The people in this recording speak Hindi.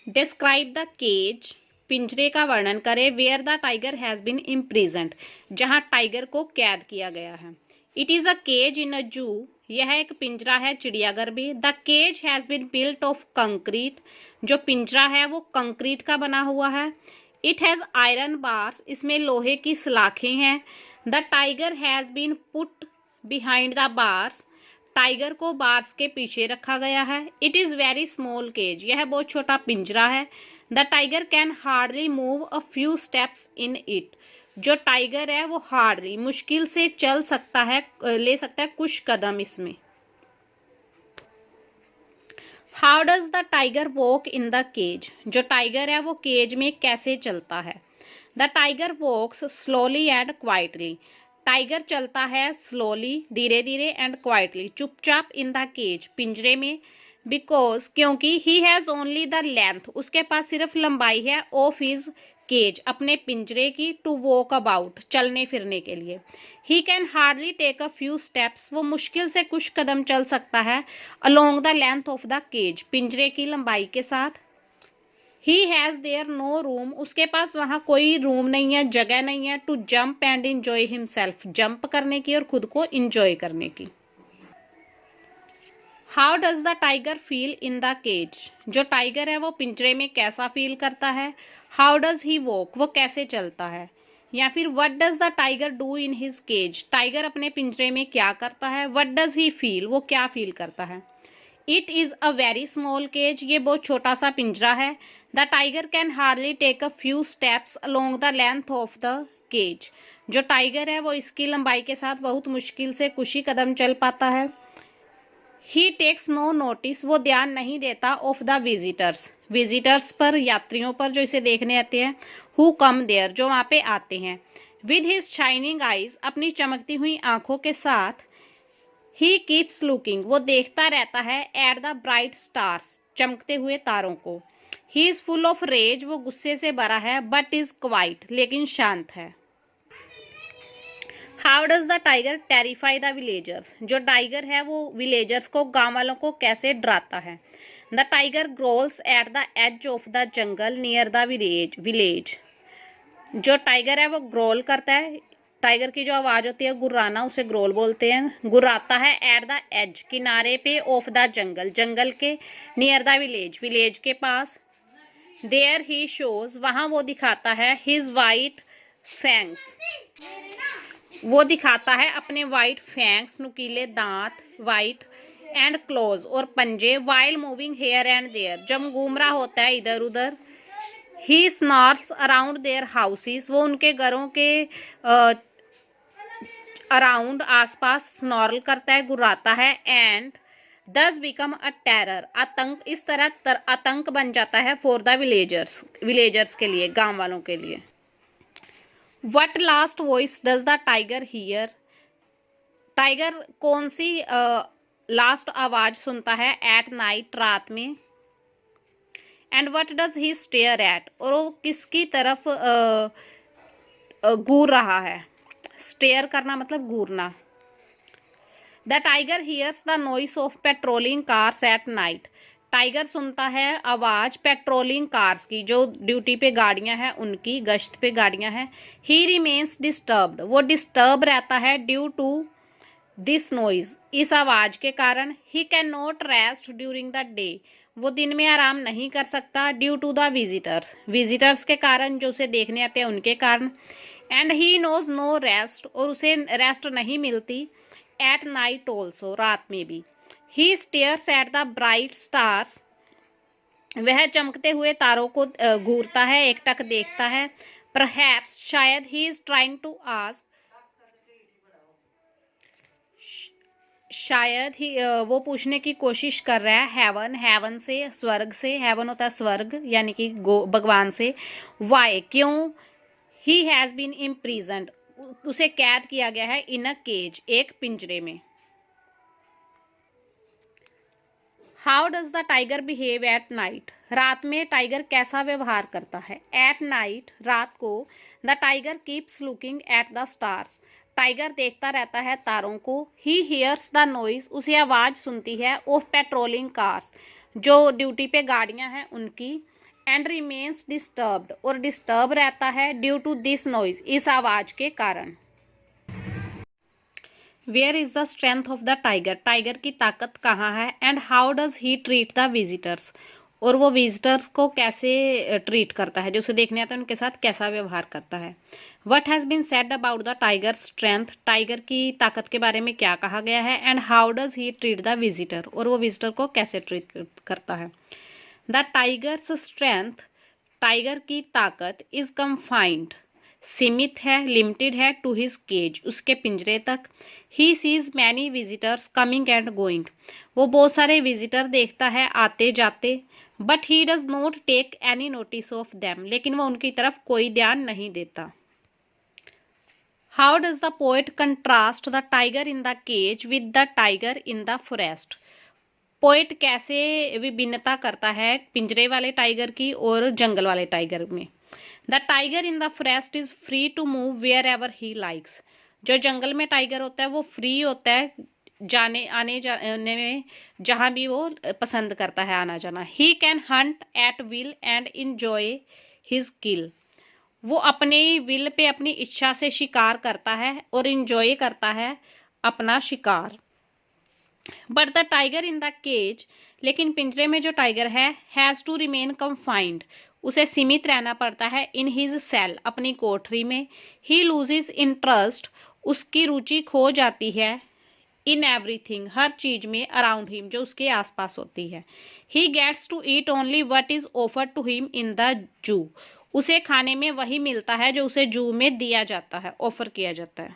डिस्क्राइब द केज, पिंजरे का वर्णन करें, where the tiger has been imprisoned, जहां टाइगर को कैद किया गया है। It is a cage in a zoo, यह एक पिंजरा है चिड़ियाघर में। The cage has been built of concrete, जो पिंजरा है वो कंक्रीट का बना हुआ है। इट हैज आयरन बार्स, इसमें लोहे की सलाखें हैं। The tiger has been put behind the bars, tiger को बार्स के पीछे रखा गया है। It is very small cage, यह बहुत छोटा पिंजरा है। The tiger can hardly move a few steps in it, जो टाइगर है वो हार्डली मुश्किल से चल सकता है, ले सकता है कुछ कदम इसमें। How does the tiger walk in the cage, जो टाइगर है वो केज में कैसे चलता है। The tiger walks slowly and quietly, tiger चलता है स्लोली धीरे धीरे एंड क्वाइटली चुपचाप इन द केज, पिंजरे में। बिकॉज, क्योंकि he has only the length, उसके पास सिर्फ लंबाई है, ऑफ हिज केज, अपने पिंजरे की, टू वॉक अबाउट, चलने फिरने के लिए। He can hardly take a few steps, वो मुश्किल से कुछ कदम चल सकता है, along the length of the cage, पिंजरे की लंबाई के साथ। He has there no room, उसके पास वहां कोई रूम नहीं है, जगह नहीं है, to jump and enjoy himself, jump करने की और खुद को इंजॉय करने की। How does the tiger feel in the cage, जो टाइगर है वो पिंजरे में कैसा फील करता है। हाउ डज ही वॉक, वो कैसे चलता है। या फिर what does the tiger do in his cage, tiger अपने पिंजरे में क्या करता है। व्हाट डज ही फील, वो क्या फील करता है। It is a very small cage, ये बहुत छोटा सा पिंजरा है। The tiger can hardly take a few steps along the length of the cage, जो टाइगर है वो इसकी लंबाई के साथ बहुत मुश्किल से कुछ ही कदम चल पाता है। ही टेक्स नो नोटिस, वो ध्यान नहीं देता, ऑफ द विजिटर्स, विजिटर्स पर, यात्रियों पर जो इसे देखने आते हैं। हु कम देयर, जो वहां पे आते हैं। विद हिज शाइनिंग आईज, अपनी चमकती हुई आंखों के साथ। ही कीप्स लुकिंग, वो देखता रहता है, एट द ब्राइट स्टार्स, चमकते हुए तारों को। He is full of rage, वो गुस्से से भरा है, बट इज क्वाइट, लेकिन शांत है। How does the tiger terrify the villagers, जो टाइगर है वो विलेजर्स को, गांव वालों को कैसे डराता है। The tiger growls at the edge of the jungle near the village, जो टाइगर है वो ग्रोल करता है, टाइगर की जो आवाज होती है गुर्राना, उसे ग्रोल बोलते हैं, गुर्राता है, एट द एज, किनारे पे, ऑफ द जंगल, जंगल के, नियर द विलेज, विलेज के पास। देयर ही शोज, वहां वो दिखाता है, हिज वाइट फैंग्स, वो दिखाता है अपने वाइट फैंग्स, नुकीले दांत, वाइट, एंड क्लोज, और पंजे, while moving here and there, जब घूम रहा होता है इधर उधर। He snarls around their houses, वो उनके घरों के अराउंड, आसपास, स्नॉर्ल करता है, गुर्राता है। एंड दस बिकम अ टेरर, आतंक, इस तरह आतंक बन जाता है, फॉर द विलेजर्स, विलेजर्स के लिए, गांव वालों के लिए। What last voice does the tiger here, tiger कौन सी लास्ट आवाज सुनता है, एट नाइट, रात में। And what does he stare at, और वो किसकी तरफ घूर रहा है। स्टेयर करना मतलब घूरना। The tiger hears the noise of patrolling cars at night, tiger सुनता है आवाज पेट्रोलिंग कार्स की, जो ड्यूटी पे गाड़ियां हैं उनकी, गश्त पे गाड़ियां हैं। ही रिमेन्स डिस्टर्ब्ड, वो डिस्टर्ब रहता है, ड्यू टू दिस नॉइज, इस आवाज के कारण। He can not rest during the day, वो दिन में आराम नहीं कर सकता, due to the visitors, visitors के कारण, जो उसे देखने आते हैं उनके कारण। And he knows no rest, और उसे रेस्ट नहीं मिलती, एट नाइट ऑल्सो, रात में भी। He stares at the bright stars, वह चमकते हुए तारों को घूरता है, एकटक देखता है। परहैप्स, शायद, he is trying to ask, शायद ही वो पूछने की कोशिश कर रहा है, हेवन, हेवन से, स्वर्ग से, हेवन होता है स्वर्ग, यानी कि भगवान से। वाई, क्यों। ही हैज बीन इम्प्रिजन्ड, उसे कैद किया गया है, इन अ केज, एक पिंजरे में। How does the tiger behave at night, रात में टाइगर कैसा व्यवहार करता है। एट नाइट, रात को। The tiger keeps looking at the stars, tiger देखता रहता है तारों को। ही हियर्स द नॉइज, उसे आवाज सुनती है, ऑफ पेट्रोलिंग कार्स, जो ड्यूटी पे गाड़ियां हैं उनकी। एंड रिमेन्स डिस्टर्ब्ड, और डिस्टर्ब रहता है ड्यू टू दिस नॉइज, इस आवाज के कारण। Where is the strength of the tiger, tiger की ताकत कहाँ है। And how does he treat the visitors, और वो विजिटर्स को कैसे ट्रीट करता है, जो उसे देखने आते हैं उनके साथ कैसा व्यवहार करता है। What has been said about the tiger strength, tiger की ताकत के बारे में क्या कहा गया है। And how does he treat the visitor, और वो विजिटर को कैसे ट्रीट करता है। द टाइगर्स स्ट्रेंथ, टाइगर की ताकत इज कंफाइंड, सीमित है, लिमिटेड है, टू हिज केज, उसके पिंजरे तक। He sees many visitors coming and going, वो बहुत सारे विजिटर देखता है आते जाते। But he does not take any notice of them, लेकिन वो उनकी तरफ कोई ध्यान नहीं देता। How does the poet contrast the tiger in the cage with the tiger in the forest, poet कैसे विभिन्नता करता है पिंजरे वाले टाइगर की और जंगल वाले टाइगर में। The tiger in the forest is free to move wherever he likes, जो जंगल में टाइगर होता है वो फ्री होता है जाने आने जाने में, जहां भी वो पसंद करता है आना जाना। He can hunt at will and enjoy his kill, वो अपने विल पे अपनी इच्छा से शिकार करता है और इंजॉय करता है अपना शिकार। But the tiger in the cage, लेकिन पिंजरे में जो टाइगर है, हैज टू रिमेन कंफाइंड, उसे सीमित रहना पड़ता है इन हिज सेल, अपनी कोठरी में। ही लूजेस इंटरेस्ट, उसकी रुचि खो जाती है इन एवरीथिंग, हर चीज में, अराउंड हिम, जो उसके आसपास होती है। He gets to eat only what is offered to him in the zoo, उसे खाने में वही मिलता है जो उसे जू में दिया जाता है, ऑफर किया जाता है।